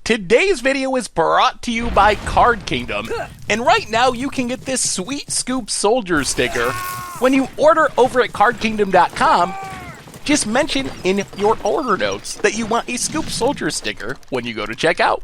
Today's video is brought to you by Card Kingdom, and right now you can get this sweet Scoop Soldier sticker when you order over at cardkingdom.com. Just mention in your order notes that you want a Scoop Soldier sticker when you go to checkout.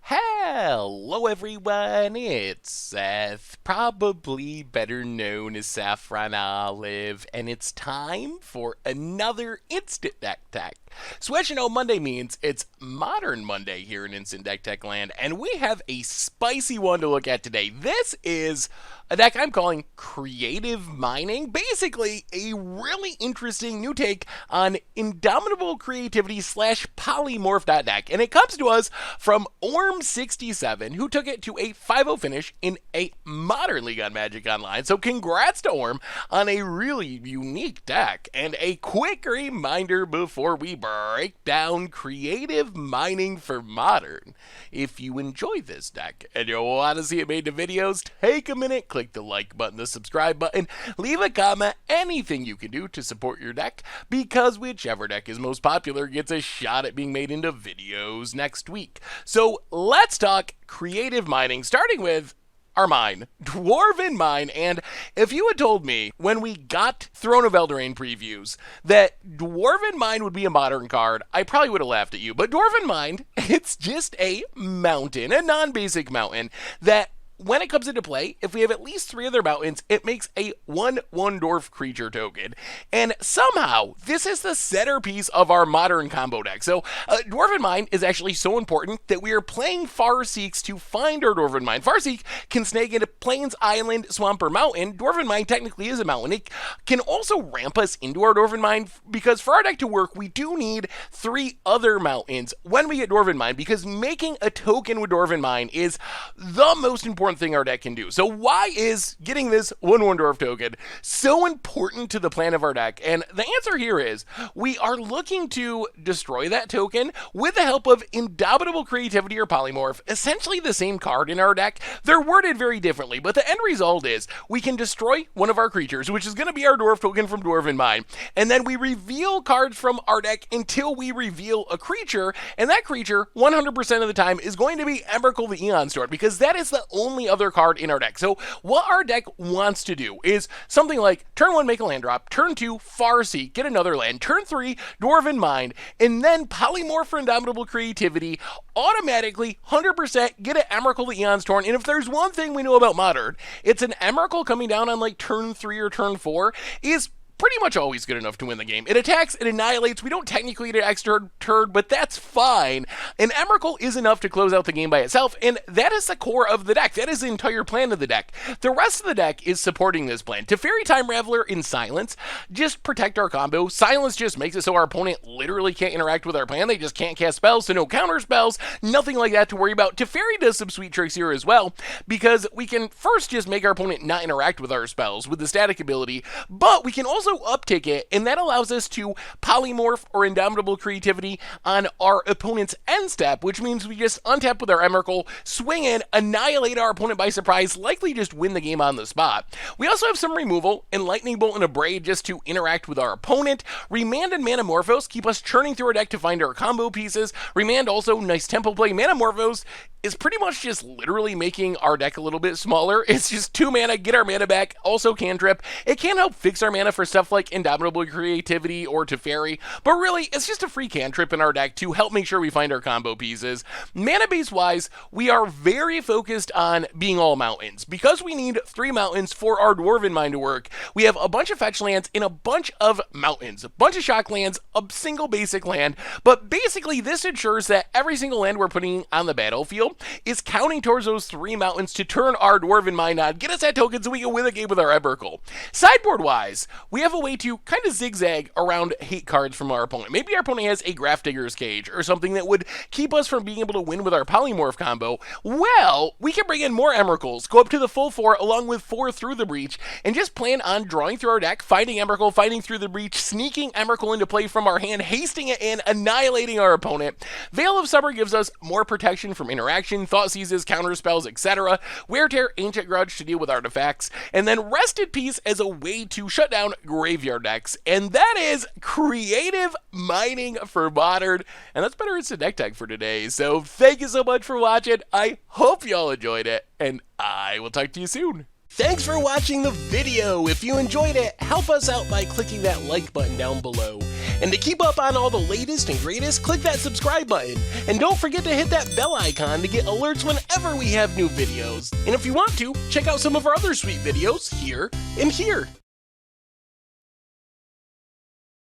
Hello everyone, it's Seth, probably better known as Saffron Olive, and it's time for another Instant Deck Tech. So as you know, Monday means it's Modern Monday here in Instant Deck Tech land, and we have a spicy one to look at today. This is a deck I'm calling Creative Mining, basically a really interesting new take on Indomitable Creativity / Polymorph deck, and it comes to us from Orm67, who took it to a 5-0 finish in a Modern League on Magic Online. So congrats to Orm on a really unique deck, and a quick reminder before we break down Creative Mining for Modern. If you enjoy this deck and you want to see it made into videos, take a minute, click the like button, the subscribe button, leave a comment, anything you can do to support your deck, because whichever deck is most popular gets a shot at being made into videos next week. So let's talk Creative Mining, starting with our mine, Dwarven Mine. And if you had told me when we got Throne of Eldraine previews that Dwarven Mine would be a modern card, I probably would have laughed at you. But Dwarven Mine, it's just a mountain, a non-basic mountain that when it comes into play, if we have at least 3 other mountains, it makes a 1/1 dwarf creature token. And somehow, this is the centerpiece of our modern combo deck. So, Dwarven Mine is actually so important that we are playing Farseeks to find our Dwarven Mine. Farseek can snag into Plains, Island, Swamp, or Mountain. Dwarven Mine technically is a mountain. It can also ramp us into our Dwarven Mine, because for our deck to work, we do need 3 other mountains when we get Dwarven Mine, because making a token with Dwarven Mine is the most important thing our deck can do. So why is getting this 1/1 dwarf token so important to the plan of our deck? And the answer here is we are looking to destroy that token with the help of Indomitable Creativity or Polymorph, essentially the same card in our deck. They're worded very differently, but the end result is we can destroy one of our creatures, which is going to be our dwarf token from Dwarven Mine, and then we reveal cards from our deck until we reveal a creature, and that creature 100% of the time is going to be Emrakul the Aeon Storm, because that is the only other card in our deck. So what our deck wants to do is something like turn 1 make a land drop, turn 2 Farseek, get another land, turn 3 Dwarven Mine, and then Polymorph for Indomitable Creativity, automatically 100% get an Emrakul the Aeon Storm. And if there's one thing we know about Modern, it's an Emrakul coming down on like turn 3 or turn 4 is pretty much always good enough to win the game. It attacks, it annihilates, we don't technically get an extra turn, but that's fine. And Emrakul is enough to close out the game by itself, and that is the core of the deck. That is the entire plan of the deck. The rest of the deck is supporting this plan. Teferi Time Raveler in Silence, just protect our combo. Silence just makes it so our opponent literally can't interact with our plan. They just can't cast spells, so no counter spells, nothing like that to worry about. Teferi does some sweet tricks here as well, because we can first just make our opponent not interact with our spells with the static ability, but we can also uptick it, and that allows us to Polymorph or Indomitable Creativity on our opponent's end step, which means we just untap with our Emrakul, swing in, annihilate our opponent by surprise, likely just win the game on the spot. We also have some removal and Lightning Bolt and Abrade just to interact with our opponent. Remand and Manamorphose keep us churning through our deck to find our combo pieces. Remand also, nice tempo play. Manamorphose is pretty much just literally making our deck a little bit smaller. It's just 2 mana, get our mana back, also cantrip. It can help fix our mana for stuff like Indomitable Creativity or Teferi, but really, it's just a free cantrip in our deck to help make sure we find our combo pieces. Mana base wise, we are very focused on being all mountains. Because we need 3 mountains for our Dwarven Mine to work, we have a bunch of fetch lands and a bunch of mountains, a bunch of shock lands, a single basic land, but basically this ensures that every single land we're putting on the battlefield is counting towards those 3 mountains to turn our Dwarven Mine on, get us that token so we can win the game with our Emrakul. Sideboard wise, we have a way to kind of zigzag around hate cards from our opponent. Maybe our opponent has a Grafdigger's Cage or something that would keep us from being able to win with our Polymorph combo. Well, we can bring in more Emrakuls, go up to the full 4 along with 4 Through the Breach, and just plan on drawing through our deck, finding Emrakul, finding Through the Breach, sneaking Emrakul into play from our hand, hasting it in, annihilating our opponent. Veil of Summer gives us more protection from interaction interaction, thought seizes, counterspells, etc. Wear Tear, Ancient Grudge to deal with artifacts, and then Rested Piece as a way to shut down graveyard decks. And that is Creative Mining for Modern, and that's better instant deck tag for today. So thank you so much for watching. I hope y'all enjoyed it, and I will talk to you soon. Thanks for watching the video. If you enjoyed it, help us out by clicking that like button down below. And to keep up on all the latest and greatest, click that subscribe button. And don't forget to hit that bell icon to get alerts whenever we have new videos. And if you want to, check out some of our other sweet videos here and here.